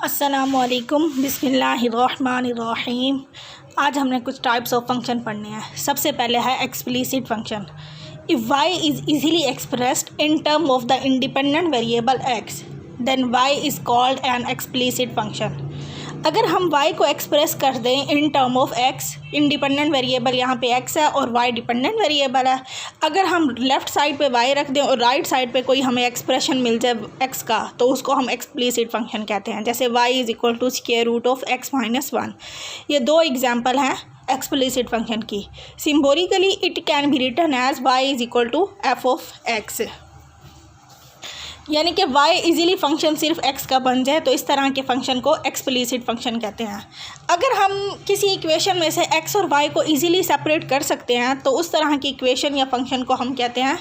अस्सलामुअलैकुम बिस्मिल्लाहिर्रहमानिर्रहीम। आज हमने कुछ टाइप्स ऑफ फंक्शन पढ़ने हैं। सबसे पहले है explicit function. If y is easily expressed in term of the independent variable x then y is called an explicit function. अगर हम y को एक्सप्रेस कर दें in term of x, independent variable यहाँ पे x है और y डिपेंडेंट वेरिएबल है। अगर हम लेफ़्ट साइड पे y रख दें और राइट साइड पे कोई हमें एक्सप्रेशन मिल जाए x का, तो उसको हम एक्सप्लिसिट फंक्शन कहते हैं। जैसे y is equal to square root of x minus 1। ये दो एग्जाम्पल हैं एक्सप्लिसिट फंक्शन की। Symbolically it can be written as y is equal to f of x, यानी कि y इजीली फंक्शन सिर्फ x का बन जाए तो इस तरह के फंक्शन को एक्सप्लिसिट फंक्शन कहते हैं। अगर हम किसी इक्वेशन में से x और y को इजीली सेपरेट कर सकते हैं तो उस तरह की इक्वेशन या फंक्शन को हम कहते हैं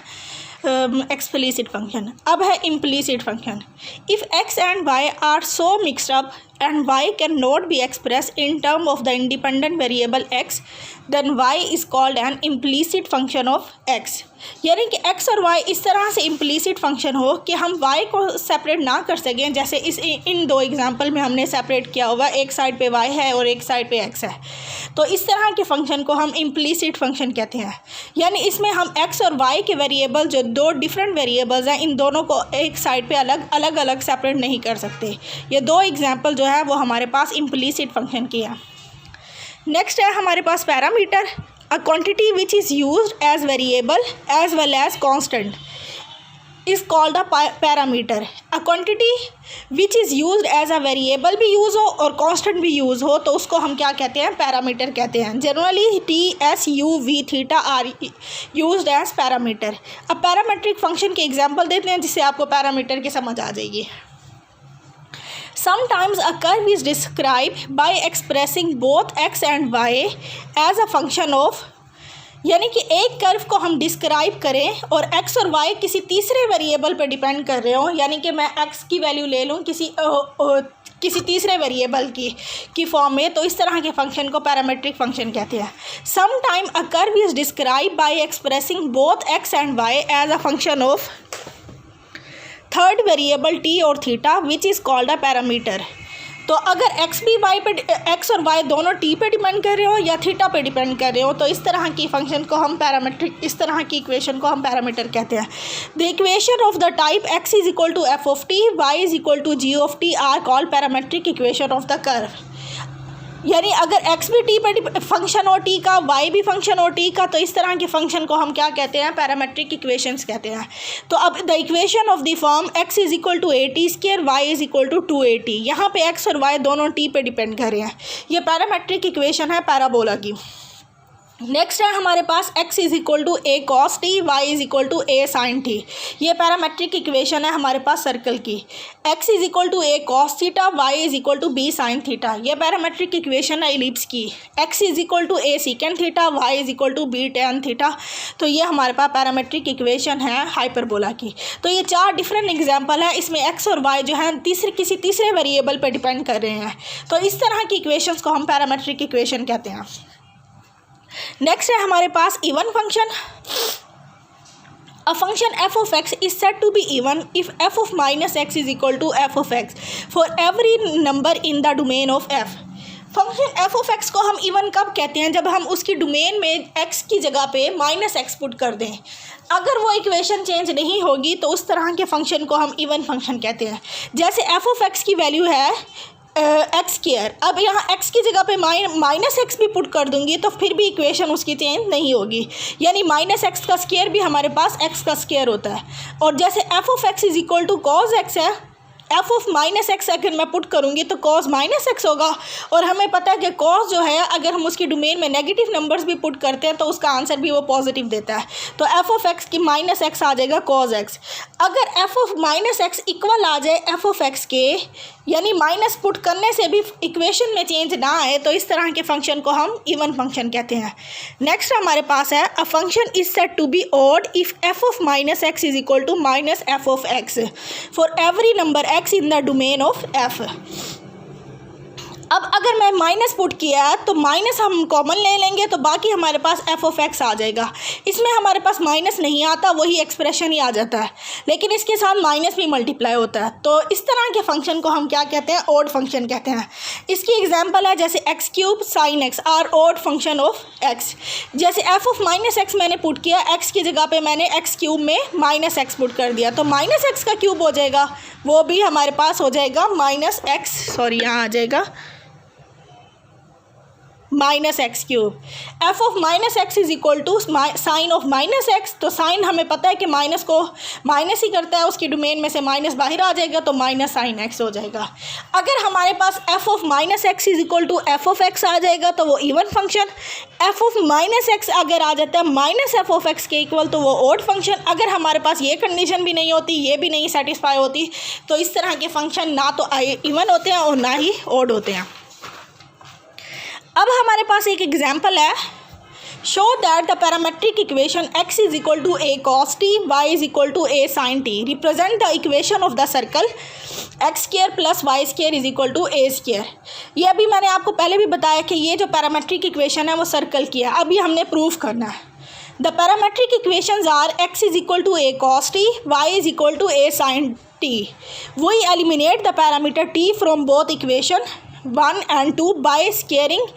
एक्सप्लिसिट फंक्शन। अब है implicit function. If x and y are so mixed up and y cannot be expressed in term of the independent variable x, then y is called an implicit function of x। यानी कि x और y इस तरह से implicit function हो कि हम y को सेपरेट ना कर सकें। जैसे इन दो एग्जांपल में हमने सेपरेट किया हुआ, एक साइड पे y है और एक साइड पे x है, तो इस तरह के फंक्शन को हम implicit फंक्शन कहते हैं। यानी इसमें हम x और y के वेरिएबल, जो दो डिफरेंट वेरिएबल्स हैं, इन दोनों को एक साइड पे अलग अलग सेपरेट नहीं कर सकते। ये दो एग्जाम्पल है वो हमारे पास इम्प्लिसिट फंक्शन की है। नेक्स्ट है हमारे पास parameter, a quantity which is used as variable as well as constant is called a parameter. A quantity which is used as a variable भी यूज़ हो और कांस्टेंट भी यूज़ हो तो उसको हम क्या कहते हैं? पैरामीटर कहते हैं। Generally t, s, u, v, theta are used as parameter. अब पैरामेट्रिक फंक्शन के एग्जाम्पल देते हैं जिससे आपको पैरामीटर की समझ आ जाएगी। Sometimes a curve is described by expressing both x and y as a function of, यानी कि एक कर्व को हम डिस्क्राइब करें और x और y किसी तीसरे वेरिएबल पर डिपेंड कर रहे हो, यानी कि मैं x की वैल्यू ले लूँ किसी तीसरे वेरिएबल की फॉर्म में, तो इस तरह के फंक्शन को पैरामेट्रिक फंक्शन कहते हैं। Some time a curve is describe by expressing both x and y as a function of third variable t और theta which is called a parameter. तो अगर x और y दोनों t पे depend कर रहे हो या थीटा पे डिपेंड कर रहे हो तो इस तरह की फंक्शन को हम पैरामीट्रिक, इस तरह की इक्वेशन को हम पैरामीटर कहते हैं। The equation of the type x is equal to f of t, y is equal to g of t are called parametric equation of the curve. यानी अगर x भी t पर फंक्शन हो t का, y भी function हो t का, तो इस तरह के फंक्शन को हम क्या कहते हैं? पैरामेट्रिक इक्वेशंस कहते हैं। तो अब the equation of the form x is equal to a t square, y is equal to 2at, यहाँ पे x और y दोनों t पे डिपेंड कर रहे हैं। ये पैरामेट्रिक इक्वेशन है पैराबोला की। नेक्स्ट है हमारे पास x is equal to a cos t, y is equal to a sine t. ये पैरामेट्रिक इक्वेशन है हमारे पास सर्कल की। x is equal to a cos theta, y is equal to b sine theta. ये parametric equation है ellipse की। x is equal to a secant theta, y is equal to b tan theta. तो ये हमारे पास parametric equation है hyperbola की। तो ये चार डिफरेंट एग्जाम्पल है। इसमें x और y जो है किसी तीसरे वेरिएबल पर डिपेंड कर रहे हैं, तो इस तरह की इक्वेशंस को हम पैरामेट्रिक इक्वेशन कहते हैं। नेक्स्ट है हमारे पास even function. A function f of x is said to be even if f of minus x is equal to f of x for every number in the domain of f। Function f of x को हम even कब कहते हैं? जब हम उसकी domain में x की जगह पे माइनस एक्स पुट कर दें। अगर वो इक्वेशन चेंज नहीं होगी तो उस तरह के फंक्शन को हम इवन फंक्शन कहते हैं। जैसे f of x की वैल्यू है एक्स स्क्वायर, अब यहाँ x की जगह पे माइनस एक्स भी पुट कर दूंगी तो फिर भी इक्वेशन उसकी चेंज नहीं होगी। यानी माइनस एक्स का स्क्वायर भी हमारे पास x का स्क्वायर होता है। और जैसे f of x is equal to cos x है, f ऑफ माइनस एक्स अगर मैं पुट करूँगी तो कॉस माइनस एक्स होगा। और हमें पता है कि कॉस जो है अगर हम उसकी डोमेन में नेगेटिव नंबर्स भी पुट करते हैं तो उसका आंसर भी वो पॉजिटिव देता है। तो f ऑफ x की माइनस एक्स आ जाएगा कॉस x। अगर f of minus x equal आ जाए f ऑफ x के, यानी माइनस पुट करने से भी इक्वेशन में चेंज ना आए, तो इस तरह के फंक्शन को हम इवन फंक्शन कहते हैं। नेक्स्ट हमारे पास है a function is said to be odd if f of minus x is equal to minus f of x for every number x in the domain of f। अब अगर मैं minus put किया है तो minus हम common ले लेंगे तो बाकी हमारे पास एफ ऑफ एक्स आ जाएगा। इसमें हमारे पास माइनस नहीं आता, वही एक्सप्रेशन ही आ जाता है, लेकिन इसके साथ माइनस भी मल्टीप्लाई होता है। तो इस तरह के फंक्शन को हम क्या कहते हैं? ऑड फंक्शन कहते हैं। इसकी एग्जांपल है जैसे x cube sine x are odd function of x. जैसे एफ ऑफ माइनस एक्स मैंने पुट किया, एक्स की जगह पे मैंने एक्स क्यूब में माइनस एक्स पुट कर दिया, तो माइनस एक्स का क्यूब हो जाएगा, वो भी हमारे पास हो जाएगा माइनस एक्स, सॉरी यहाँ आ जाएगा minus x cube. F of minus x is equal to sine of minus x. तो साइन हमें पता है कि माइनस को माइनस ही करता है, उसकी डोमेन में से माइनस बाहर आ जाएगा तो माइनस साइन एक्स हो जाएगा। अगर हमारे पास f of minus x is equal to f of x आ जाएगा तो वो even function. F of minus x अगर आ जाता है माइनस एफ ऑफ एक्स के इक्वल तो वो ऑड फंक्शन। अगर हमारे पास ये कंडीशन भी नहीं होती, ये भी नहीं सेटिस्फाई होती, तो इस तरह के फंक्शन ना तो इवन होते हैं और ना ही ऑड होते हैं। अब हमारे पास एक एग्जाम्पल है, show that the parametric equation x is equal to a cos t, y is equal to a sin t represent the equation of the circle x square plus y square is equal to a square. ये अभी मैंने आपको पहले भी बताया कि ये जो पैरामेट्रिक इक्वेशन है वो सर्कल की है, अब ये हमने प्रूव करना है। The parametric equations are x is equal to a cos t, y is equal to a sin t। We eliminate the parameter t from both equation 1 and 2 by squaring.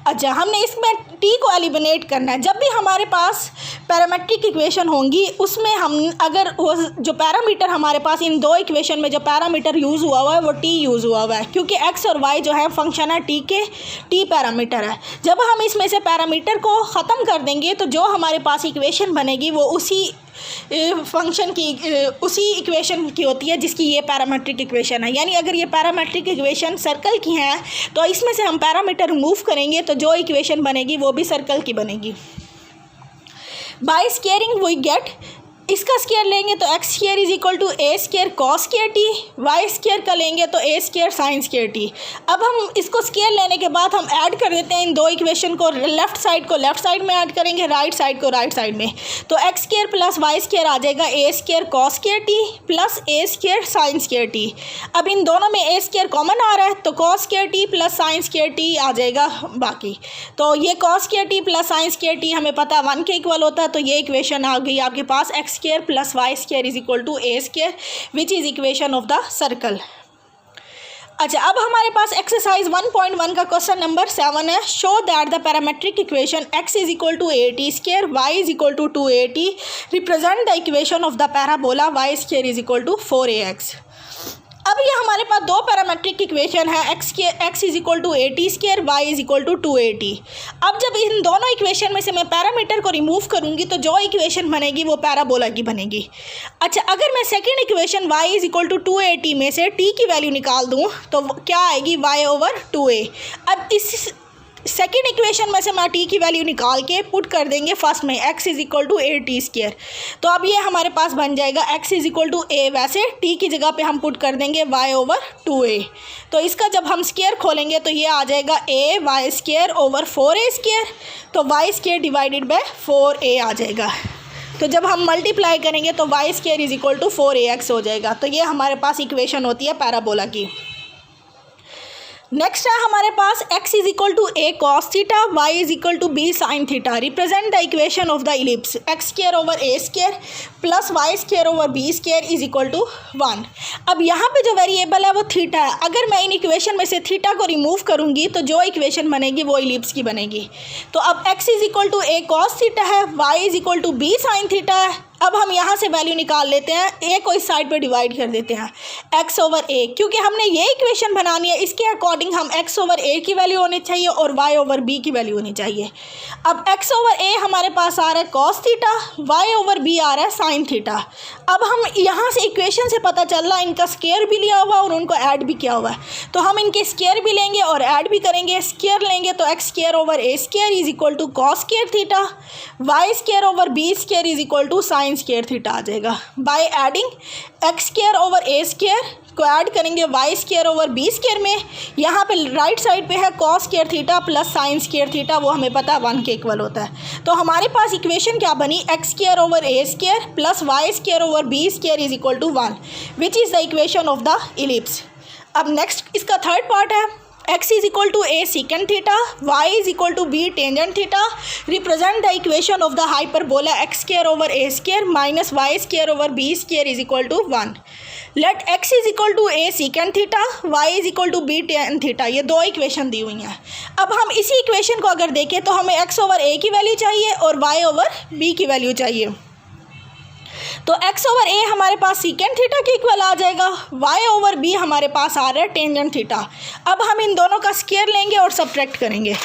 अच्छा, हमने इसमें t को eliminate करना है। जब भी हमारे पास parametric equation होंगी उसमें हम अगर वो जो पैरामीटर हमारे पास इन दो इक्वेशन में जो पैरामीटर यूज़ हुआ हुआ है वो t यूज़ हुआ हुआ है, क्योंकि x और y जो है फंक्शन है t के, t पैरामीटर है। जब हम इसमें से पैरामीटर को ख़त्म कर देंगे तो जो हमारे पास इक्वेशन बनेगी वो उसी फंक्शन की, उसी इक्वेशन की होती है जिसकी ये पैरामेट्रिक इक्वेशन है। यानी अगर ये पैरामेट्रिक इक्वेशन सर्कल की हैं तो इसमें से हम पैरामीटर रिमूव करेंगे तो जो इक्वेशन बनेगी वो भी सर्कल की बनेगी। बाय स्केयरिंग वी गेट, इसका स्केयर लेंगे तो x square is equal to a square cos square t, y square का लेंगे तो a square sine square t. अब हम इसको स्केयर लेने के बाद हम ऐड कर देते हैं इन दो इक्वेशन को, लेफ्ट साइड को लेफ्ट साइड में ऐड करेंगे, राइट साइड को राइट साइड में, तो x square plus y square आ जाएगा a square cos square t plus a square sine square t. अब इन दोनों में ए स्केयर कॉमन आ रहा है तो cos square t plus sine square t आ जाएगा बाकी। तो ये cos square t plus sine square t हमें पता 1 के इक्वल होता है, तो ये इक्वेशन आ गई आपके पास x square plus y square is equal to a square which is equation of the circle. अच्छा, अब हमारे पास एक्सरसाइज 1.1 का क्वेश्चन नंबर 7 है। Show that the parametric equation x is equal to a t square, y is equal to 2at represent the equation of the parabola y square is equal to 4ax। अब ये हमारे पास दो parametric equation है, x is equal to a t square, y is equal to 2at। अब जब इन दोनों equation में से मैं पैरामीटर को रिमूव करूंगी तो जो इक्वेशन बनेगी वो पैराबोला की बनेगी। अच्छा, अगर मैं second equation y is equal to 2at में से t की वैल्यू निकाल दूं तो क्या आएगी y ओवर 2a। अब इस सेकेंड इक्वेशन में से मैं t की वैल्यू निकाल के पुट कर देंगे फर्स्ट में, x is equal to a t square, तो अब ये हमारे पास बन जाएगा x is equal to a, वैसे t की जगह पे हम पुट कर देंगे y ओवर 2a। तो इसका जब हम स्केयर खोलेंगे तो ये आ जाएगा a y square over 4a square, तो y square divided by 4a आ जाएगा। तो जब हम मल्टीप्लाई करेंगे तो y square is equal to 4ax हो जाएगा। तो ये हमारे पास इक्वेशन होती है पैराबोला की। नेक्स्ट है हमारे पास x is equal to a cos theta, y is equal to b sine theta represent the equation of the ellipse x square over a square plus y square over b square is equal to 1। अब यहाँ पे जो variable है वो theta है। अगर मैं in equation में से थीटा को रिमूव करूँगी तो जो इक्वेशन बनेगी वो इलिप्स की बनेगी। तो अब x is equal to a cos theta है, y is equal to b sine theta है। अब हम यहाँ से वैल्यू निकाल लेते हैं, a को इस साइड पे डिवाइड कर देते हैं x ओवर a, क्योंकि हमने ये इक्वेशन बनानी है इसके अकॉर्डिंग हम x ओवर a की वैल्यू होनी चाहिए और y ओवर b की वैल्यू होनी चाहिए। अब x ओवर a हमारे पास आ रहा है cos theta, y over b आ रहा है साइन थीटा। अब हम यहाँ से इक्वेशन से पता चल रहा है इनका स्केयर भी लिया हुआ और उनको ऐड भी किया हुआ है, तो हम इनके स्केयर भी लेंगे और ऐड भी करेंगे। स्केयर लेंगे तो x square over a square is equal to cos square theta, y square over b square is equal to sine square theta आ जाएगा। By adding x square over a square को add करेंगे y square over b square में, यहाँ पे right side पे है cos square theta plus sine square theta, वो हमें पता है 1 के इक्वल होता है। तो हमारे पास इक्वेशन क्या बनी, x square over a square plus y square over b square is equal to 1 which is the equation of the ellipse. अब नेक्स्ट इसका थर्ड पार्ट है, x is equal to a secant theta, y is equal to b tangent theta. Represent the equation of the hyperbola x square over a square minus y square over b square is equal to 1. Let x is equal to a secant theta, y is equal to b tan theta. ये दो equation दी हुई हैं. अब हम इसी equation को अगर देखें तो हमें x ओवर a की वैल्यू चाहिए और y ओवर b की वैल्यू चाहिए. तो x ओवर a हमारे पास सीकेंट थीटा के इक्वल आ जाएगा, y ओवर b हमारे पास आ रहा है टेंजेंट थीटा. अब हम इन दोनों का स्क्वायर लेंगे और सब्ट्रैक्ट करेंगे.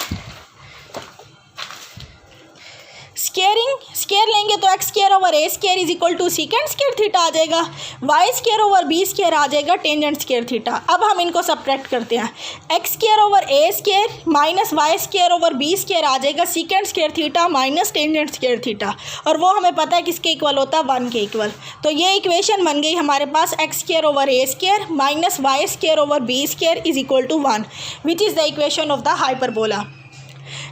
स्क्वायर लेंगे तो x square over a square is equal to secant square theta आ जाएगा, y square over b square आ जाएगा टेंजेंट स्क्वायर थीटा. अब हम इनको सब्ट्रैक्ट करते हैं. X square over a square minus y square over b square आ जाएगा secant square theta minus tangent square theta, और वो हमें पता है किसके इक्वल होता है, 1 के इक्वल. तो ये इक्वेशन बन गई हमारे पास x square over a square minus y square over b square is equal to 1, which is the equation of the hyperbola.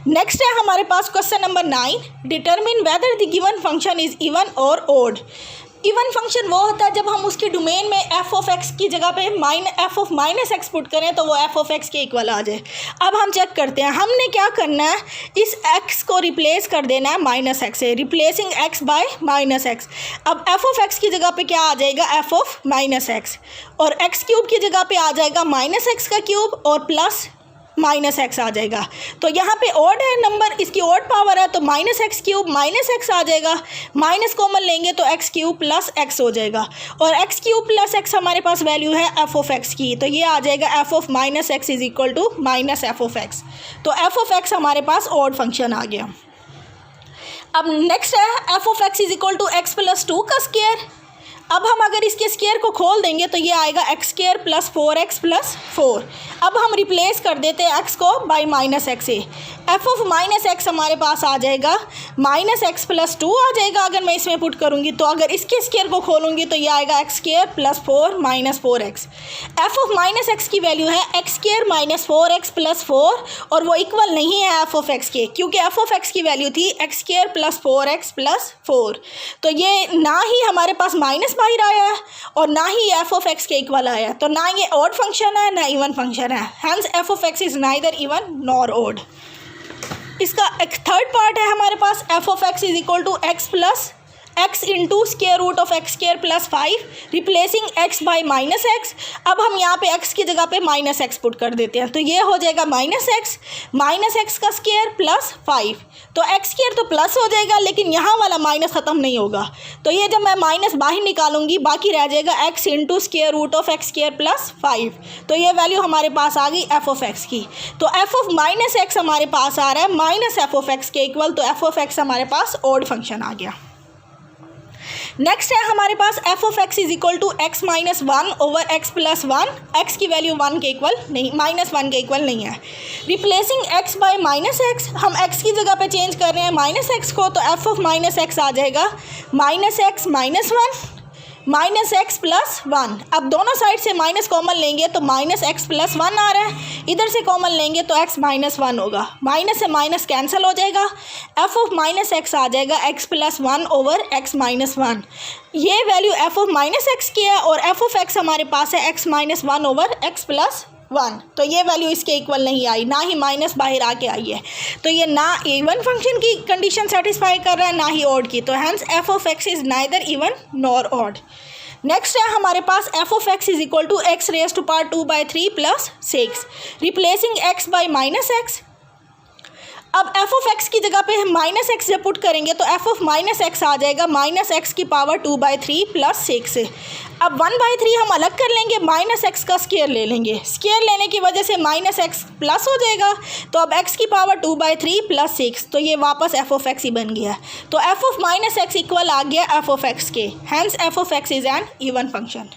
Next है हमारे पास question number 9. Determine whether the given function is even और odd. Even function वो होता है जब हम उसके डोमेन में एफ ऑफ एक्स की जगह पे F of minus x put करें तो वो एफ ऑफ एक्स के इक्वल आ जाए. अब हम चेक करते हैं, हमने क्या करना है, इस एक्स को रिप्लेस कर देना है माइनस एक्स से, replacing x bye minus x. अब एफ ऑफ एक्स की जगह पे क्या आ जाएगा, एफ ऑफ माइनस एक्स, और एक्स क्यूब की जगह पे आ जाएगा माइनस एक्स का क्यूब और प्लस माइनस एक्स आ जाएगा. तो यहाँ पे ओड है नंबर, इसकी ओड पावर है तो minus x cube minus x आ जाएगा. माइनस कॉमन लेंगे तो एक्स क्यूब प्लस एक्स हो जाएगा, और एक्स क्यूब प्लस एक्स हमारे पास वैल्यू है एफ ऑफ एक्स की, तो ये आ जाएगा f of minus x is equal to minus f of x. तो एफ ऑफ एक्स हमारे पास ओड फंक्शन आ गया. अब नेक्स्ट है f of x is equal to x plus 2 का स्क्वायर. अब हम अगर इसके स्क्वायर को खोल देंगे तो ये आएगा x square plus 4x plus 4. अब हम रिप्लेस कर देते हैं एक्स को बाय माइनस एक्स से. एफ ऑफ माइनस एक्स हमारे पास आ जाएगा माइनस एक्स प्लस 2 आ जाएगा अगर मैं इसमें पुट करूँगी. तो अगर इसके स्क्वायर को खोलूँगी तो ये आएगा x square plus 4 minus 4x. F of minus x की वैल्यू है x square minus 4x plus 4, और वो इक्वल नहीं है एफ ऑफ एक्स के, क्योंकि एफ ऑफ एक्स की वैल्यू थी x square plus 4x plus 4. तो ये ना ही हमारे पास माइनस बाहर आया है और ना ही एफ ऑफ एक्स के इक्वल आया है, तो ना ये ऑड फंक्शन है ना इवन फंक्शन है. Hence f of x is neither even nor odd. इसका एक थर्ड पार्ट है हमारे पास, f of x is equal to x plus x into square root of x square plus 5, replacing x by minus x. अब हम यहाँ पे x की जगह पे माइनस एक्स पुट कर देते हैं, तो ये हो जाएगा माइनस एक्स का स्क्वायर प्लस 5. तो एक्स स्क्वायर तो प्लस हो जाएगा, लेकिन यहाँ वाला माइनस ख़त्म नहीं होगा, तो ये जब मैं माइनस बाहर निकालूंगी बाकी रह जाएगा x into square root of x square plus 5. तो ये वैल्यू हमारे पास आ गई एफ ऑफ एक्स की. तो एफ ऑफ माइनस एक्स हमारे पास आ रहा है माइनस एफ ऑफ एक्स के इक्वल, तो एफ ऑफ एक्स हमारे पास ऑड फंक्शन आ गया. नेक्स्ट है हमारे पास f of x is equal to x minus 1 over x plus 1. X की वैल्यू 1 के इक्वल नहीं, माइनस 1 के इक्वल नहीं है. Replacing x bye minus x, हम एक्स की जगह पे चेंज कर रहे हैं माइनस एक्स को, तो एफ ऑफ माइनस एक्स आ जाएगा minus x minus 1 minus x plus 1. अब दोनों साइड से माइनस कॉमन लेंगे तो माइनस एक्स प्लस 1 आ रहा है, इधर से कॉमन लेंगे तो एक्स माइनस 1 होगा, माइनस से माइनस कैंसिल हो जाएगा. एफ ऑफ माइनस एक्स आ जाएगा x plus 1 over x minus 1. ये value F of minus x की है, और एफ ऑफ एक्स हमारे पास है x minus 1 over x plus 1. तो ये वैल्यू इसके इक्वल नहीं आई, ना ही माइनस बाहर आके आई है, तो ये ना इवन फंक्शन की कंडीशन सेटिस्फाई कर रहा है ना ही ऑड की. तो hence f of x is neither even nor odd. Next है हमारे पास f of x is equal to x raise to power 2/3 plus 6, replacing x by minus x. अब एफ ऑफ एक्स की जगह पे हम माइनस एक्स जब put करेंगे तो एफ ऑफ माइनस एक्स आ जाएगा माइनस एक्स की पावर 2/3 प्लस 6 से. अब 1/3 हम अलग कर लेंगे, माइनस एक्स का स्क्वायर ले लेंगे, स्क्वायर लेने की वजह से माइनस एक्स प्लस हो जाएगा, तो अब एक्स की पावर 2/3 प्लस 6, तो ये वापस एफ ऑफ एक्स ही बन गया. तो f of minus x equal आ गया एफ ऑफ एक्स के, hence f of x is an even function.